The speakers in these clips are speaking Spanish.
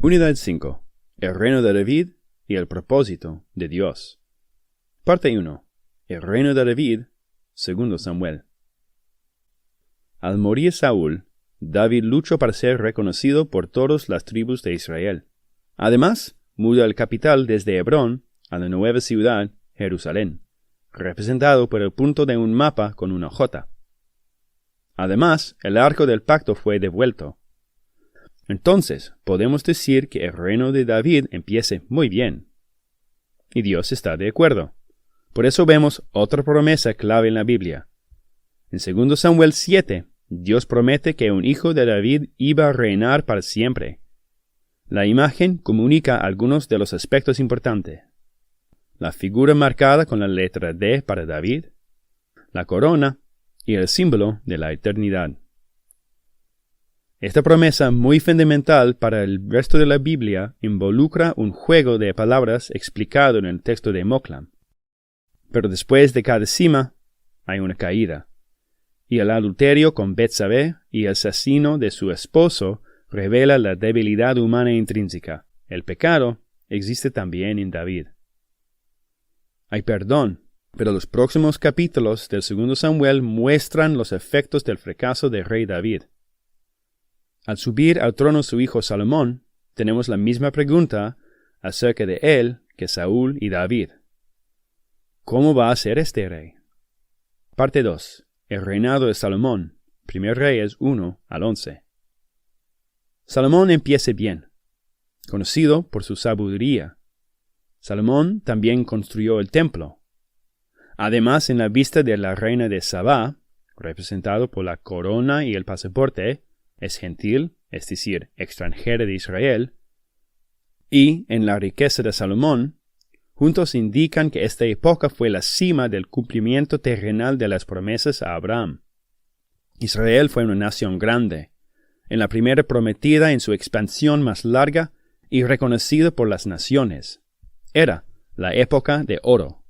Unidad 5. El reino de David y el propósito de Dios. Parte 1. El reino de David, 2 Samuel. Al morir Saúl, David luchó para ser reconocido por todas las tribus de Israel. Además, mudó el capital desde Hebrón a la nueva ciudad, Jerusalén, representado por el punto de un mapa con una J. Además, el arco del pacto fue devuelto. Entonces, podemos decir que el reino de David empieza muy bien. Y Dios está de acuerdo. Por eso vemos otra promesa clave en la Biblia. En 2 Samuel 7, Dios promete que un hijo de David iba a reinar para siempre. La imagen comunica algunos de los aspectos importantes. La figura marcada con la letra D para David, la corona y el símbolo de la eternidad. Esta promesa muy fundamental para el resto de la Biblia involucra un juego de palabras explicado en el texto de Moklam. Pero después de cada cima hay una caída, y el adulterio con Betsabé y el asesino de su esposo revela la debilidad humana intrínseca. El pecado existe también en David. Hay perdón, pero los próximos capítulos del 2 Samuel muestran los efectos del fracaso del rey David. Al subir al trono su hijo Salomón, tenemos la misma pregunta acerca de él que Saúl y David. ¿Cómo va a ser este rey? Parte 2. El reinado de Salomón. 1 Reyes 1 al 11. Salomón empieza bien, conocido por su sabiduría. Salomón también construyó el templo. Además, en la vista de la reina de Sabá, representado por la corona y el pasaporte, es gentil, es decir, extranjera de Israel, y en la riqueza de Salomón, juntos indican que esta época fue la cima del cumplimiento terrenal de las promesas a Abraham. Israel fue una nación grande, en la primera prometida en su expansión más larga y reconocida por las naciones. Era la época de oro.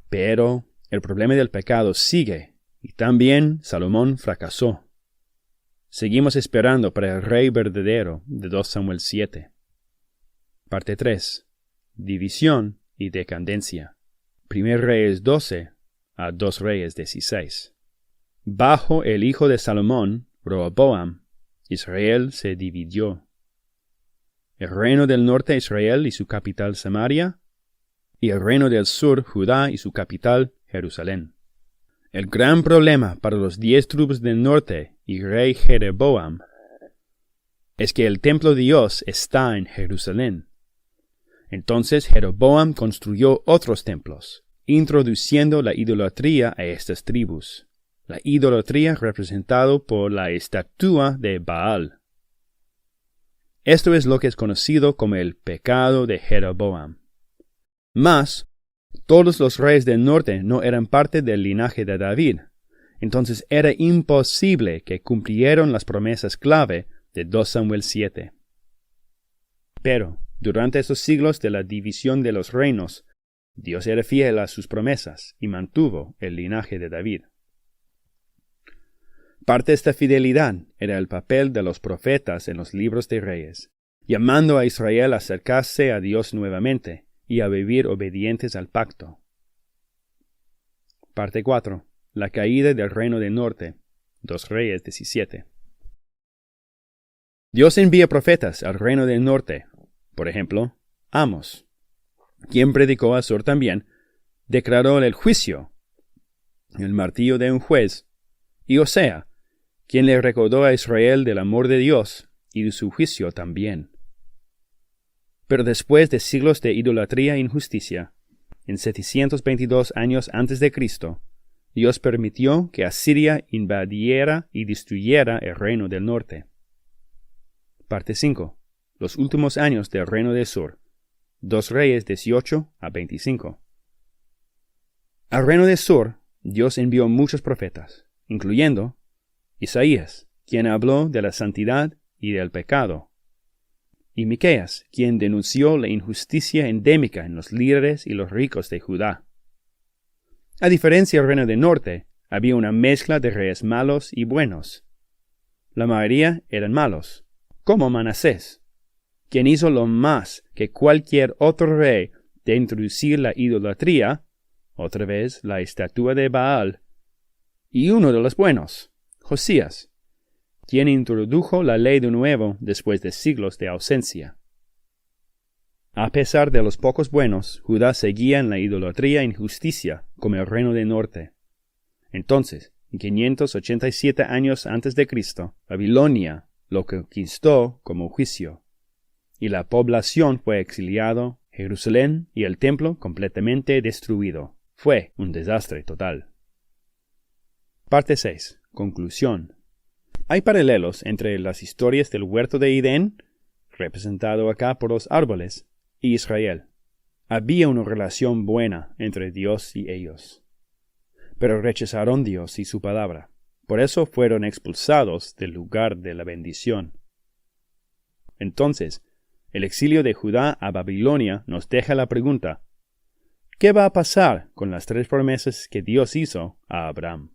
Pero el problema del pecado sigue, y también Salomón fracasó. Seguimos esperando para el rey verdadero de 2 Samuel 7. Parte 3. División y decadencia. 1 Reyes 12 a 2 Reyes 16. Bajo el hijo de Salomón, Roboam, Israel se dividió. El reino del norte Israel y su capital Samaria, y el reino del sur Judá y su capital Jerusalén. El gran problema para los 10 tribus del norte y rey Jeroboam es que el templo de Dios está en Jerusalén. Entonces Jeroboam construyó otros templos, introduciendo la idolatría a estas tribus. La idolatría representado por la estatua de Baal. Esto es lo que es conocido como el pecado de Jeroboam. Mas, todos los reyes del norte no eran parte del linaje de David, entonces era imposible que cumplieran las promesas clave de 2 Samuel 7. Pero, durante esos siglos de la división de los reinos, Dios era fiel a sus promesas y mantuvo el linaje de David. Parte de esta fidelidad era el papel de los profetas en los libros de Reyes, llamando a Israel a acercarse a Dios nuevamente y a vivir obedientes al pacto. Parte 4. La caída del reino del norte. 2 Reyes 17. Dios envía profetas al reino del norte. Por ejemplo, Amos, quien predicó a Sur también, declaró el juicio, el martillo de un juez, y Osea, quien le recordó a Israel del amor de Dios y de su juicio también. Pero después de siglos de idolatría e injusticia, en 722 años antes de Cristo, Dios permitió que Asiria invadiera y destruyera el reino del norte. Parte 5. Los últimos años del reino del sur. 2 Reyes 18 a 25. Al reino del sur, Dios envió muchos profetas, incluyendo Isaías, quien habló de la santidad y del pecado, y Miqueas, quien denunció la injusticia endémica en los líderes y los ricos de Judá. A diferencia del reino del norte, había una mezcla de reyes malos y buenos. La mayoría eran malos, como Manasés, quien hizo lo más que cualquier otro rey de introducir la idolatría, otra vez la estatua de Baal, y uno de los buenos, Josías, quien introdujo la ley de nuevo después de siglos de ausencia. A pesar de los pocos buenos, Judá seguía en la idolatría e injusticia como el reino del norte. Entonces, en 587 años antes de Cristo, Babilonia lo conquistó como juicio, y la población fue exiliado, Jerusalén y el templo completamente destruido. Fue un desastre total. Parte 6. Conclusión. Hay paralelos entre las historias del huerto de Edén, representado acá por los árboles, y Israel. Había una relación buena entre Dios y ellos. Pero rechazaron Dios y su palabra. Por eso fueron expulsados del lugar de la bendición. Entonces, el exilio de Judá a Babilonia nos deja la pregunta: ¿qué va a pasar con las 3 promesas que Dios hizo a Abraham?